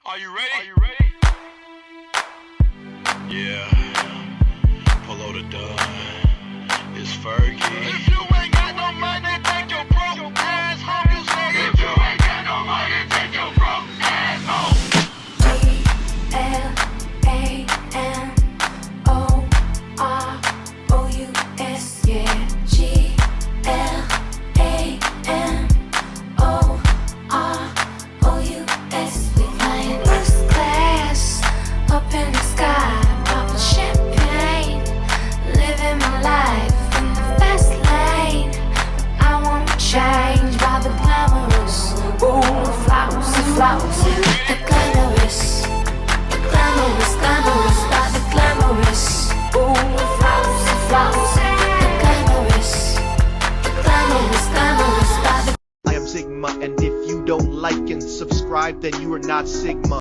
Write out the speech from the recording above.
Are you ready? Are you ready? Yeah. Polo the Dub. It's Fergie. If you ain't got no money, take your broke ass home. You say if you ain't got no money, take your broke ass home. GLAMOUS, yeah. GLAMOUS. We flying first class up in the sky, popping champagne, living my life in the fast lane. I won't change by the glamorous. Ooh, flousy, flousy, the glamorous, the glamorous, glamorous, by the glamorous. Ooh, flousy, flousy, the glamorous, the glamorous, glamorous, by the. I am Sigma, and if you don't like and subscribe, then you are not Sigma.